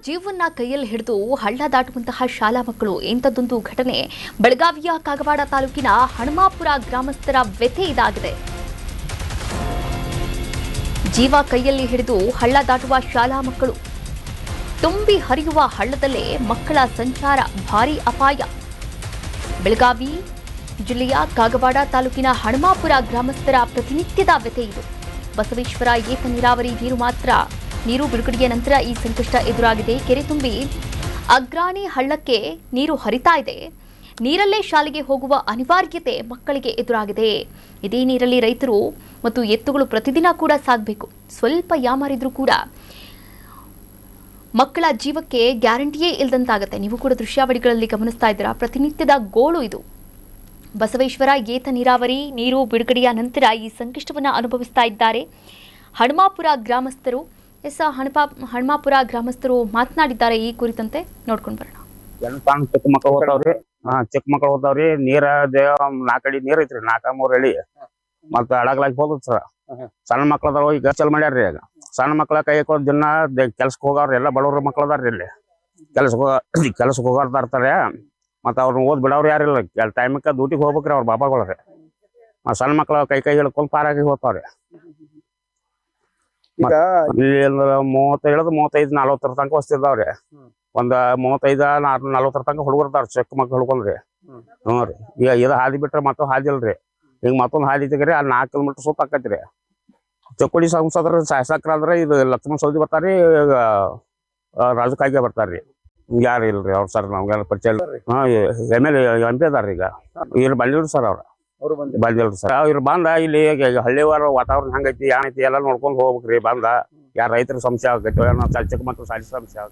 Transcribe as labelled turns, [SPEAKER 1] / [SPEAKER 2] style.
[SPEAKER 1] ಜೀವನ್ನ ಕೈಯಲ್ಲಿ ಹಿಡಿದು ಹಳ್ಳ ದಾಟುವಂತಹ ಶಾಲಾ ಮಕ್ಕಳು ಇಂಥದ್ದೊಂದು ಘಟನೆ ಬೆಳಗಾವಿಯ ಕಾಗವಾಡ ತಾಲೂಕಿನ ಹಣಮಾಪುರ ಗ್ರಾಮಸ್ಥರ ವ್ಯಥೆ ಇದಾಗಿದೆ. ಜೀವ ಕೈಯಲ್ಲಿ ಹಿಡಿದು ಹಳ್ಳ ದಾಟುವ ಶಾಲಾ ಮಕ್ಕಳು. ತುಂಬಿ ಹರಿಯುವ ಹಳ್ಳದಲ್ಲೇ ಮಕ್ಕಳ ಸಂಚಾರ ಭಾರೀ ಅಪಾಯ. ಬೆಳಗಾವಿ ಜಿಲ್ಲೆಯ ಕಾಗವಾಡ ತಾಲೂಕಿನ ಹಣಮಾಪುರ ಗ್ರಾಮಸ್ಥರ ಪ್ರತಿನಿತ್ಯದ ವ್ಯಥೆ ಇದು. ಬಸವೇಶ್ವರ ಏತ ನೀರಾವರಿ ನೀರು ಬಿಡುಗಡೆಯ ನಂತರ ಈ ಸಂಕಷ್ಟ ಎದುರಾಗಿದೆ. ಕೆರೆ ತುಂಬಿ ಅಗ್ರಾಣಿ ಹಳ್ಳಕ್ಕೆ ನೀರು ಹರಿತಾ ಇದೆ. ನೀರಲ್ಲೇ ಶಾಲೆಗೆ ಹೋಗುವ ಅನಿವಾರ್ಯತೆ ಮಕ್ಕಳಿಗೆ ಎದುರಾಗಿದೆ. ಇದೇ ನೀರಲ್ಲಿ ರೈತರು ಮತ್ತು ಎತ್ತುಗಳು ಪ್ರತಿದಿನ ಕೂಡ ಸಾಗಬೇಕು. ಸ್ವಲ್ಪ ಯಾಮಾರಿದ್ರೂ ಕೂಡ ಮಕ್ಕಳ ಜೀವಕ್ಕೆ ಗ್ಯಾರಂಟಿಯೇ ಇಲ್ಲದಂತಾಗುತ್ತೆ. ನೀವು ಕೂಡ ದೃಶ್ಯಾವಳಿಗಳಲ್ಲಿ ಗಮನಿಸ್ತಾ ಇದ್ದೀರಾ. ಪ್ರತಿನಿತ್ಯದ ಗೋಳು ಇದು. ಬಸವೇಶ್ವರ ಏತ ನೀರಾವರಿ ನೀರು ಬಿಡುಗಡೆಯ ನಂತರ ಈ ಸಂಕಷ್ಟವನ್ನು ಅನುಭವಿಸ್ತಾ ಇದ್ದಾರೆ ಹಣಮಾಪುರ ಗ್ರಾಮಸ್ಥರು. ಹಣಮಾಪುರ ಗ್ರಾಮಸ್ಥರು ಮಾತನಾಡಿದ್ದಾರೆ. ಈ ಕುರಿತಂತೆ ನೋಡ್ಕೊಂಡು ಬರೋಣ.
[SPEAKER 2] ಚಿಕ್ಕ ಮಕ್ಕಳು ಹೋಗ್ತಾವ್ರಿ. ನೀರ 4 ಅಡಿ ನೀರ್ ಐತ್ರಿ, 4-3 ಅಡಿ. ಮತ್ತ ಅಡಗ್ಲಾಗಿ ಹೋಗುತ್ತ ಸರ್. ಸಣ್ಣ ಮಕ್ಳದಾವ ಈಗ ಚಲ್ ಮಾಡ್ಯಾರ್ರಿ. ಈಗ ಸಣ್ಣ ಮಕ್ಳ ಕೈ ಹಾಕೋ ದಿನ ಕೆಲ್ಸಕ್ಕೆ ಹೋಗವ್ರಿ. ಎಲ್ಲ ಬಡವ್ರ ಮಕ್ಳು ಅದಾರ್ರಿ. ಇಲ್ಲಿ ಕೆಲ್ಸಕ್ಕೆ ಹೋಗಾರ್ದ ಇರ್ತಾರೆ. ಮತ್ತ ಅವ್ರನ್ನ ಓದ್ ಬಿಡವ್ರು ಯಾರಿಲ್ಲ. ಟೈಮಕ್ಕೆ ಡ್ಯೂಟಿಗೆ ಹೋಗ್ಬೇಕ್ರಿ ಅವ್ರ ಬಾಬಾಗಳ್ರಿ. ಸಣ್ಣ ಮಕ್ಳ ಕೈ ಹಿಡ್ಕೊಂಡ್ ಪಾರಾಗಿ ಹೋಗ್ತಾವ್ರಿ. ಇಲ್ಲಿ 35-40 ತನಕ ವಸ್ತಿರ್ತಾವ್ರಿ. ಒಂದ್ 35-40 ತನಕ ಹುಡುಗರ್ತಾರ ಚಿಕ್ಕ ಮಕ್ಳು ಹುಡ್ಕೊಂಡ್ರಿ. ರೀ ಈಗ ಇದು ಹಾದಿ ಬಿಟ್ರೆ ಮತ್ತೊಂದು ಹಾದಿ ಇಲ್ರಿ. ಈಗ ಮತ್ತೊಂದು ಹಾದಿ ತೆಗ್ರಿ ಅಲ್ಲಿ 4 ಕಿಲೋಮೀಟರ್ ಸುತ್ತ ಆಕೈತ್ರಿ. ಚಕ್ಕುಳಿ ಸಂಸದ್ರ ಶಾಸಕರ ಅಂದ್ರೆ ಇದು ಲಕ್ಷ್ಮಣ ಸೌದಿ ಬರ್ತಾರ್ರಿ. ರಾಜಕಾಯಿಗೆ ಬರ್ತಾರ್ರಿ. ಯಾರು ಇಲ್ರಿ ಅವ್ರ ಸರ್ ನಮ್ಗೆಲ್ಲ ಪರಿಚಯ ಇಲ್ರಿ. MLA MP ಅದಾರ್ರಿ. ಈಗ ಇವ್ರು ಬಂದಿಲ್ರಿ ಸರ್. ಬಂದಿಲ್ರಿ ಸರ್. ಇವ್ರು ಬಂದ ಇಲ್ಲಿ ಹಳ್ಳಿವಾರ ವಾತಾವರಣ ಹೆಂಗೈತಿ ಏನೈತಿ ಎಲ್ಲ ನೋಡ್ಕೊಂಡು ಹೋಗ್ಬೇಕ್ರಿ. ಬಂದ ಯಾರ ರೈತರ ಸಮಸ್ಯೆ ಆಗೈತಿ, ಚಿಕ್ಕ ಮಕ್ಳು ಸಾಲಿ ಸಮಸ್ಯೆ